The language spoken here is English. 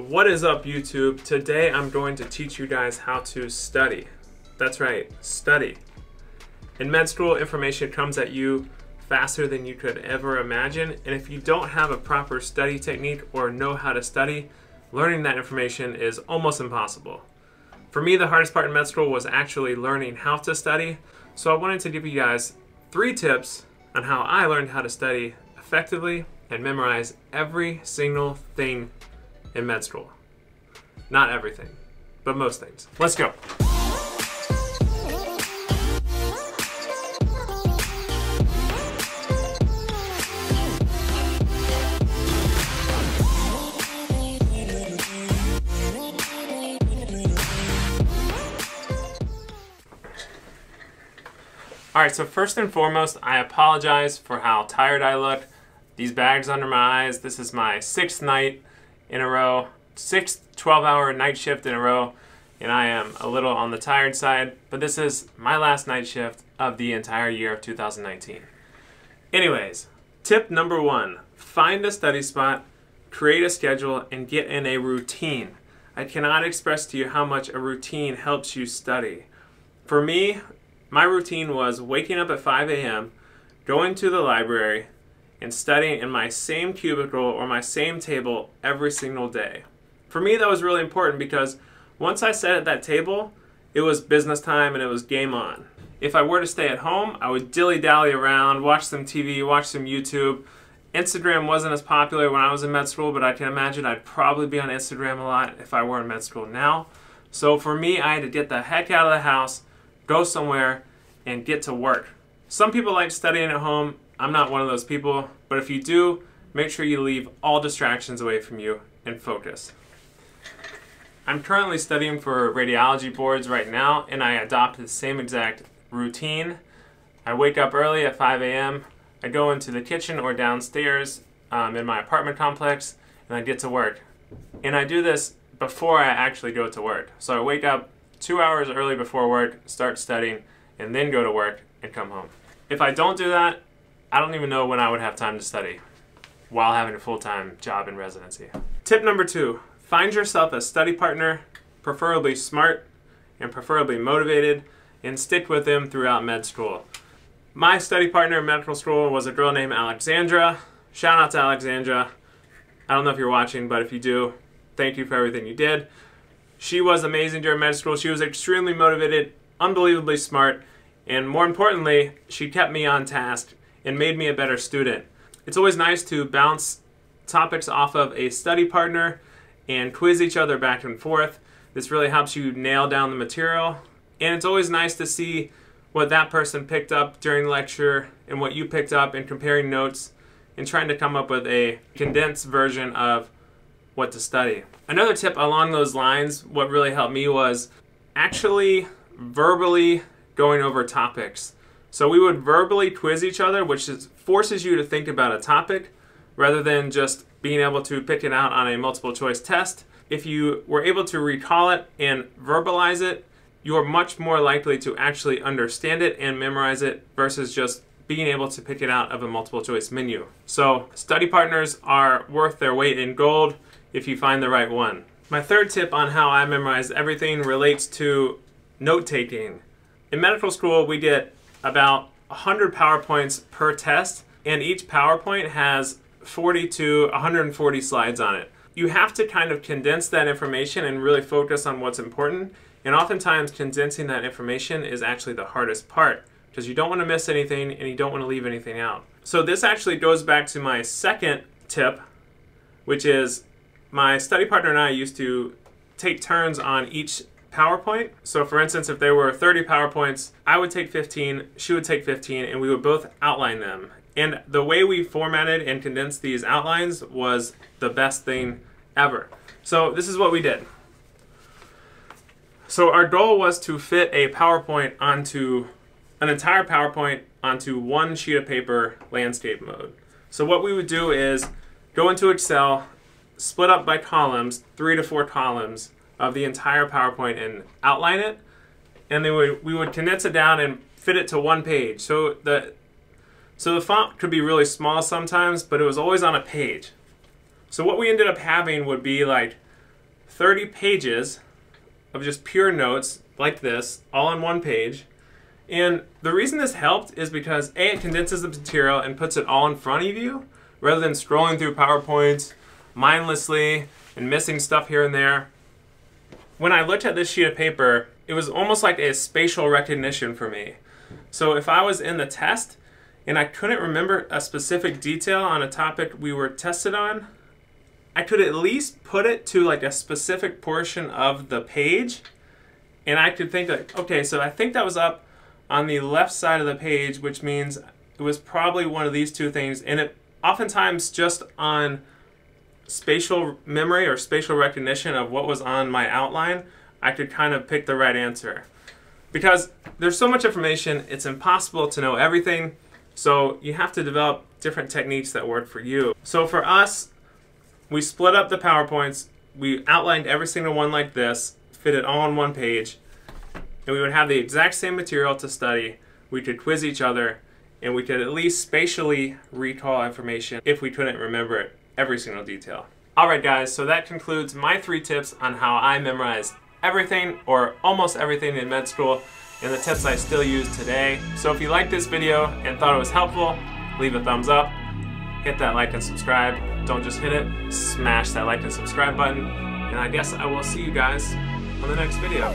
What is up, YouTube? Today I'm going to teach you guys how to study. That's right, study. In med school, information comes at you faster than you could ever imagine, and if you don't have a proper study technique or know how to study, learning that information is almost impossible. For me, the hardest part in med school was actually learning how to study, so I wanted to give you guys 3 tips on how I learned how to study effectively and memorize every single thing in med school. Not everything, but most things. Let's go. Alright, so first and foremost, I apologize for how tired I look. These bags under my eyes, this is my 6th night in a row, 6th 12-hour night shift in a row, and I am a little on the tired side, but this is my last night shift of the entire year of 2019. Anyways, tip number 1, find a study spot, create a schedule, and get in a routine. I cannot express to you how much a routine helps you study. For me, my routine was waking up at 5 a.m., going to the library, and studying in my same cubicle or my same table every single day. For me, that was really important because once I sat at that table, it was business time and it was game on. If I were to stay at home, I would dilly-dally around, watch some TV, watch some YouTube. Instagram wasn't as popular when I was in med school, but I can imagine I'd probably be on Instagram a lot if I were in med school now. So for me, I had to get the heck out of the house, go somewhere, and get to work. Some people like studying at home. I'm not one of those people, but if you do, make sure you leave all distractions away from you and focus. I'm currently studying for radiology boards right now, and I adopt the same exact routine. I wake up early at 5 a.m., I go into the kitchen or downstairs in my apartment complex, and I get to work. And I do this before I actually go to work. So I wake up 2 hours early before work, start studying, and then go to work and come home. If I don't do that, I don't even know when I would have time to study while having a full-time job in residency. Tip number 2, find yourself a study partner, preferably smart and preferably motivated, and stick with them throughout med school. My study partner in medical school was a girl named Alexandra. Shout out to Alexandra. I don't know if you're watching, but if you do, thank you for everything you did. She was amazing during med school. She was extremely motivated, unbelievably smart, and more importantly, she kept me on task and made me a better student. It's always nice to bounce topics off of a study partner and quiz each other back and forth. This really helps you nail down the material. And it's always nice to see what that person picked up during lecture and what you picked up, and comparing notes and trying to come up with a condensed version of what to study. Another tip along those lines, what really helped me was actually verbally going over topics. So we would verbally quiz each other, which forces you to think about a topic rather than just being able to pick it out on a multiple choice test. If you were able to recall it and verbalize it, you are much more likely to actually understand it and memorize it versus just being able to pick it out of a multiple choice menu. So study partners are worth their weight in gold if you find the right one. My third tip on how I memorize everything relates to note-taking. In medical school, we get about 100 PowerPoints per test, and each PowerPoint has 40 to 140 slides on it. You have to kind of condense that information and really focus on what's important, and oftentimes condensing that information is actually the hardest part because you don't want to miss anything and you don't want to leave anything out. So this actually goes back to my second tip, which is my study partner and I used to take turns on each PowerPoint. So for instance, if there were 30 PowerPoints, I would take 15, she would take 15, and we would both outline them. And the way we formatted and condensed these outlines was the best thing ever. So this is what we did. So our goal was to fit a PowerPoint onto an entire PowerPoint onto one sheet of paper, landscape mode. So what we would do is go into Excel, split up by columns, 3 to 4 columns of the entire PowerPoint and outline it, and then we would condense it down and fit it to one page. So the font could be really small sometimes, but it was always on a page. So what we ended up having would be like 30 pages of just pure notes like this, all on one page. And the reason this helped is because A, it condenses the material and puts it all in front of you, rather than scrolling through PowerPoints mindlessly and missing stuff here and there. When I looked at this sheet of paper, it was almost like a spatial recognition for me. So if I was in the test and I couldn't remember a specific detail on a topic we were tested on, I could at least put it to like a specific portion of the page, and I could think like, okay, so I think that was up on the left side of the page, which means it was probably one of these two things. And it oftentimes just on spatial memory or spatial recognition of what was on my outline, I could kind of pick the right answer. Because there's so much information, it's impossible to know everything, so you have to develop different techniques that work for you. So for us, we split up the PowerPoints, we outlined every single one like this, fit it all on one page, and we would have the exact same material to study. We could quiz each other, and we could at least spatially recall information if we couldn't remember it, every single detail. Alright guys, so that concludes my 3 tips on how I memorized everything or almost everything in med school, and the tips I still use today. So if you liked this video and thought it was helpful, leave a thumbs up, hit that like and subscribe. Don't just hit it, smash that like and subscribe button, and I guess I will see you guys on the next video.